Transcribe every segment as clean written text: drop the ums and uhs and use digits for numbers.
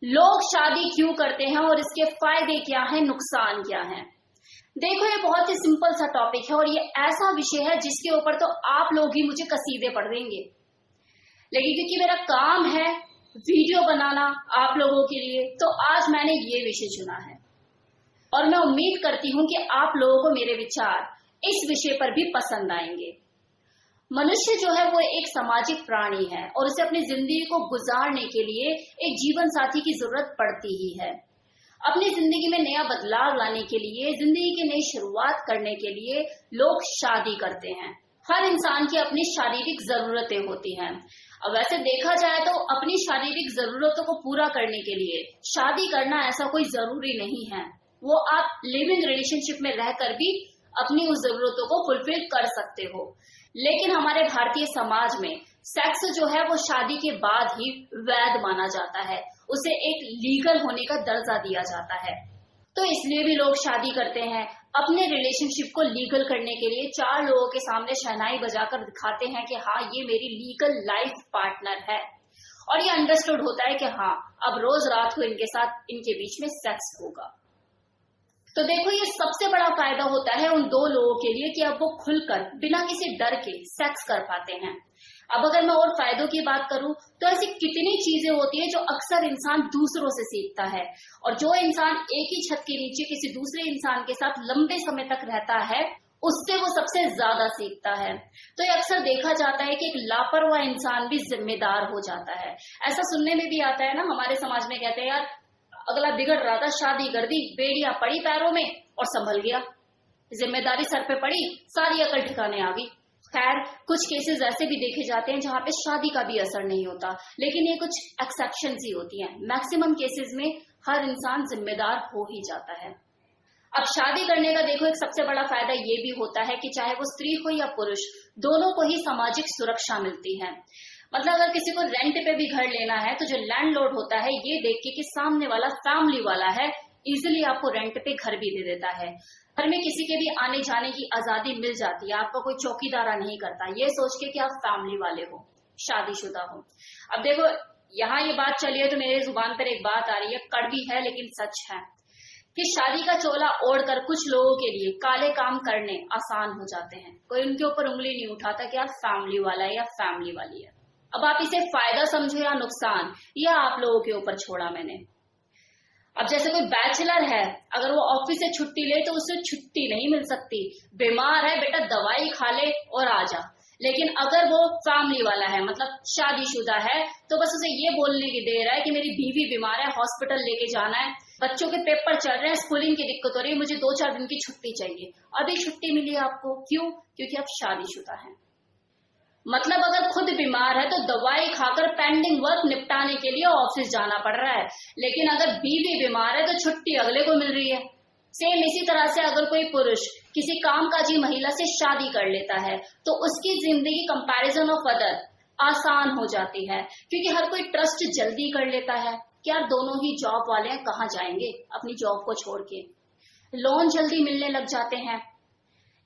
लोग शादी क्यों करते हैं और इसके फायदे क्या हैं, नुकसान क्या हैं। देखो, ये बहुत ही सिंपल सा टॉपिक है और ये ऐसा विषय है जिसके ऊपर तो आप लोग ही मुझे कसीदे पढ़ देंगे, लेकिन क्योंकि मेरा काम है वीडियो बनाना आप लोगों के लिए, तो आज मैंने ये विषय चुना है और मैं उम्मीद करती हूं कि आप लोगों को मेरे विचार इस विषय पर भी पसंद आएंगे। मनुष्य जो है वो एक सामाजिक प्राणी है और उसे अपनी जिंदगी को गुजारने के लिए एक जीवन साथी की जरूरत पड़ती ही है। अपनी जिंदगी में नया बदलाव लाने के लिए, जिंदगी की नई शुरुआत करने के लिए लोग शादी करते हैं। हर इंसान की अपनी शारीरिक जरूरतें होती हैं। अब वैसे देखा जाए तो अपनी शारीरिक जरूरतों को पूरा करने के लिए शादी करना ऐसा कोई जरूरी नहीं है। वो आप लिविंग रिलेशनशिप में रहकर भी अपनी उस जरूरतों को फुलफिल कर सकते हो। लेकिन हमारे भारतीय समाज में सेक्स जो है वो शादी के बाद ही वैध माना जाता है, उसे एक लीगल होने का दर्जा दिया जाता है। तो इसलिए भी लोग शादी करते हैं, अपने रिलेशनशिप को लीगल करने के लिए चार लोगों के सामने शहनाई बजाकर दिखाते हैं कि हाँ, ये मेरी लीगल लाइफ पार्टनर है, और ये अंडरस्टूड होता है कि हाँ, अब रोज रात को इनके साथ इनके बीच में सेक्स होगा। तो देखो, ये सबसे बड़ा फायदा होता है उन दो लोगों के लिए कि अब वो खुलकर बिना किसी डर के सेक्स कर पाते हैं। अब अगर मैं और फायदों की बात करूं तो ऐसी कितनी चीजें होती है जो अक्सर इंसान दूसरों से सीखता है, और जो इंसान एक ही छत के नीचे किसी दूसरे इंसान के साथ लंबे समय तक रहता है उससे वो सबसे ज्यादा सीखता है। तो ये अक्सर देखा जाता है कि एक लापरवाह इंसान भी जिम्मेदार हो जाता है। ऐसा सुनने में भी आता है ना, हमारे समाज में कहते हैं यार अगला बिगड़ रहा था, शादी कर दी, बेड़ियां पड़ी पैरों में और संभल गया, जिम्मेदारी सर पे पड़ी, सारी अकल ठिकाने आ गई। खैर, कुछ केसेस ऐसे भी देखे जाते हैं जहां पे शादी का भी असर नहीं होता, लेकिन ये कुछ एक्सेप्शंस ही होती हैं। मैक्सिमम केसेस में हर इंसान जिम्मेदार हो ही जाता है। अब शादी करने का देखो एक सबसे बड़ा फायदा ये भी होता है कि चाहे वो स्त्री हो या पुरुष, दोनों को ही सामाजिक सुरक्षा मिलती है। मतलब अगर किसी को रेंट पे भी घर लेना है तो जो लैंडलॉर्ड होता है ये देख के कि सामने वाला फैमिली वाला है, इजिली आपको रेंट पे घर भी दे देता है। घर में किसी के भी आने जाने की आजादी मिल जाती है, आपका कोई चौकीदारा नहीं करता, ये सोच के कि आप फैमिली वाले हो, शादीशुदा हो। अब देखो, यहाँ ये बात चली है तो मेरे जुबान पर एक बात आ रही है, कड़वी है लेकिन सच है, कि शादी का चोला ओढ़कर कुछ लोगों के लिए काले काम करने आसान हो जाते हैं। कोई उनके ऊपर उंगली नहीं उठाता कि आप फैमिली वाला है या फैमिली वाली है। अब आप इसे फायदा समझो या नुकसान, यह आप लोगों के ऊपर छोड़ा मैंने। अब जैसे कोई बैचलर है, अगर वो ऑफिस से छुट्टी ले तो उसे छुट्टी नहीं मिल सकती, बीमार है बेटा दवाई खा ले और आ जा। लेकिन अगर वो फैमिली वाला है, मतलब शादीशुदा है, तो बस उसे ये बोलने की देर है कि मेरी बीवी बीमार है, हॉस्पिटल लेके जाना है, बच्चों के पेपर चल रहे हैं, स्कूलिंग की दिक्कत हो रही है, मुझे 2-4 दिन की छुट्टी चाहिए। अभी छुट्टी मिली आपको, क्यों? क्योंकि आप शादीशुदा हैं। मतलब अगर खुद बीमार है तो दवाई खाकर पेंडिंग वर्क निपटाने के लिए ऑफिस जाना पड़ रहा है, लेकिन अगर बीवी बीमार है तो छुट्टी अगले को मिल रही है। सेम इसी तरह से अगर कोई पुरुष किसी कामकाजी महिला से शादी कर लेता है तो उसकी जिंदगी कंपैरिजन ऑफ अदर आसान हो जाती है, क्योंकि हर कोई ट्रस्ट जल्दी कर लेता है कि यार दोनों ही जॉब वाले हैं, कहाँ जाएंगे अपनी जॉब को छोड़ के। लोन जल्दी मिलने लग जाते हैं,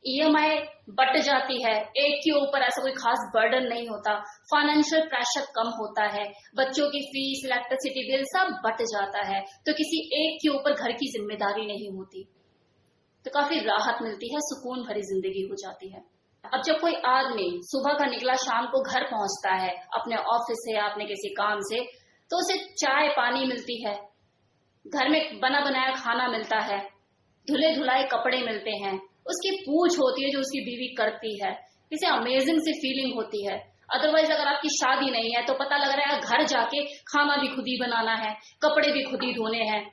ईएमआई बट जाती है, एक के ऊपर ऐसा कोई खास बर्डन नहीं होता, फाइनेंशियल प्रेशर कम होता है, बच्चों की फीस, इलेक्ट्रिसिटी बिल सब बट जाता है, तो किसी एक के ऊपर घर की जिम्मेदारी नहीं होती, तो काफी राहत मिलती है, सुकून भरी जिंदगी हो जाती है। अब जब कोई आदमी सुबह का निकला शाम को घर पहुंचता है अपने ऑफिस से या अपने किसी काम से, तो उसे चाय पानी मिलती है, घर में बना बनाया खाना मिलता है, धुले धुलाए कपड़े मिलते हैं, उसकी पूछ होती है जो उसकी बीवी करती है, इसे अमेजिंग सी फीलिंग होती है। अदरवाइज अगर आपकी शादी नहीं है तो पता लग रहा है घर जाके खाना भी खुद ही बनाना है, कपड़े भी खुद ही धोने हैं,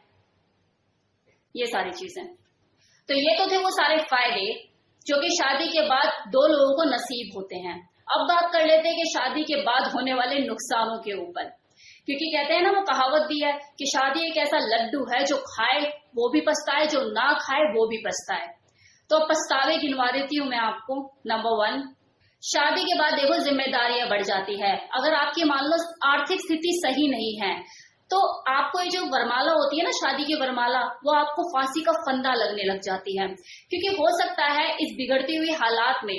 ये सारी चीजें। तो ये तो थे वो सारे फायदे जो कि शादी के बाद दो लोगों को नसीब होते हैं। अब बात कर लेते हैं कि शादी के बाद होने वाले नुकसानों के ऊपर, क्योंकि कहते हैं ना, वो कहावत भी है कि शादी एक ऐसा लड्डू है जो खाए वो भी पछताए, जो ना खाए वो भी पछताए। तो पछतावे गिनवा देती हूँ मैं आपको। नंबर 1, शादी के बाद देखो जिम्मेदारियां बढ़ जाती है। अगर आपकी मान लो आर्थिक स्थिति सही नहीं है तो आपको ये जो वरमाला होती है ना, शादी की वरमाला, वो आपको फांसी का फंदा लगने लग जाती है, क्योंकि हो सकता है इस बिगड़ती हुई हालात में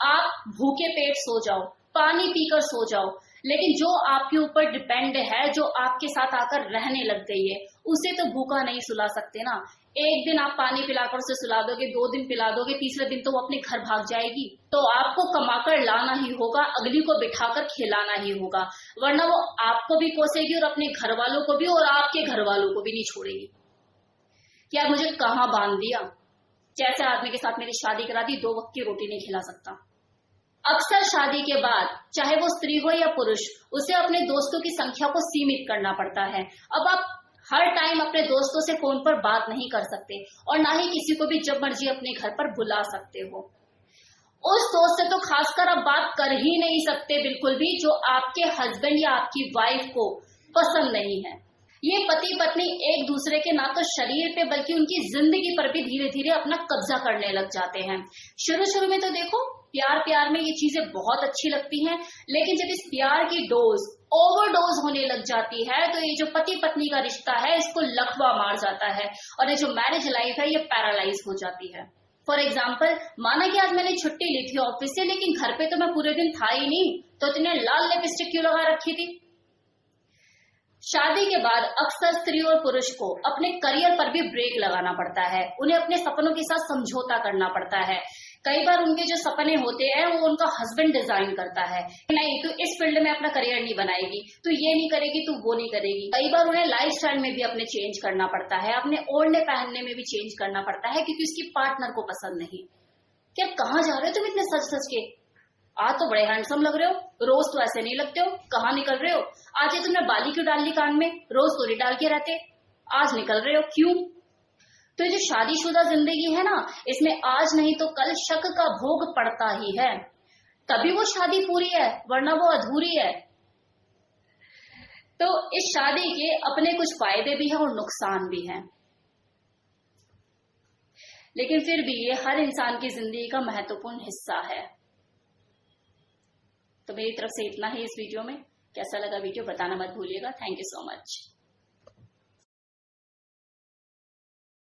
आप भूखे पेट सो जाओ, पानी पीकर सो जाओ, लेकिन जो आपके ऊपर डिपेंड है, जो आपके साथ आकर रहने लग गई है, उसे तो भूखा नहीं सुला सकते ना। एक दिन आप पानी पिलाकर उसे सुला दोगे, 2 दिन पिला दोगे, तीसरे दिन तो वो अपने घर भाग जाएगी। तो आपको कमाकर लाना ही होगा, अगली को बिठाकर खिलाना ही होगा, वरना वो आपको भी कोसेगी और अपने घर वालों को भी, और आपके घर वालों को भी नहीं छोड़ेगी। क्या मुझे कहाँ बांध दिया, जैसे आदमी के साथ मेरी शादी करा दी, 2 वक्त की रोटी नहीं खिला सकता। अक्सर शादी के बाद चाहे वो स्त्री हो या पुरुष, उसे अपने दोस्तों की संख्या को सीमित करना पड़ता है। अब आप हर टाइम अपने दोस्तों से फोन पर बात नहीं कर सकते और ना ही किसी को भी जब मर्जी अपने घर पर बुला सकते हो। उस दोस्त से तो खासकर आप बात कर ही नहीं सकते बिल्कुल भी, जो आपके हस्बैंड या आपकी वाइफ को पसंद नहीं है। ये पति पत्नी एक दूसरे के ना तो शरीर पे बल्कि उनकी जिंदगी पर भी धीरे धीरे अपना कब्जा करने लग जाते हैं। शुरू शुरू में तो देखो प्यार प्यार में ये चीजें बहुत अच्छी लगती हैं, लेकिन जब इस प्यार की डोज ओवरडोज होने लग जाती है तो ये जो पति पत्नी का रिश्ता है इसको लकवा मार जाता है और ये जो मैरिज लाइफ है ये पैरालाइज हो जाती है। फॉर एग्जाम्पल, माना कि आज मैंने छुट्टी ली थी ऑफिस से, लेकिन घर पे तो मैं पूरे दिन था ही नहीं, तो इतने लाल लिपस्टिक क्यों लगा रखी थी। शादी के बाद अक्सर स्त्री और पुरुष को अपने करियर पर भी ब्रेक लगाना पड़ता है, उन्हें अपने सपनों के साथ समझौता करना पड़ता है। कई बार उनके जो सपने होते हैं वो उनका हस्बैंड डिजाइन करता है, नहीं तो इस फील्ड में अपना करियर नहीं बनाएगी, तो ये नहीं करेगी, तो वो नहीं करेगी। कई बार उन्हें लाइफस्टाइल में भी अपने चेंज करना पड़ता है, अपने ओढ़ने पहनने में भी चेंज करना पड़ता है, क्योंकि उसकी पार्टनर को पसंद नहीं। क्या कहाँ जा रहे हो तुम इतने सच सच के, आज तो बड़े हैंडसम लग रहे हो, रोज तो ऐसे नहीं लगते हो, कहाँ निकल रहे हो, आज ये तुमने बाली क्यों डाल ली कान में, रोज तो नहीं डाल के रहते, आज निकल रहे हो क्यों। तो ये जो शादीशुदा जिंदगी है ना, इसमें आज नहीं तो कल शक का भोग पड़ता ही है, तभी वो शादी पूरी है, वरना वो अधूरी है। तो इस शादी के अपने कुछ फायदे भी हैं और नुकसान भी हैं, लेकिन फिर भी ये हर इंसान की जिंदगी का महत्वपूर्ण हिस्सा है। तो मेरी तरफ से इतना ही इस वीडियो में। कैसा लगा वीडियो बताना मत भूलिएगा। Thank you so much.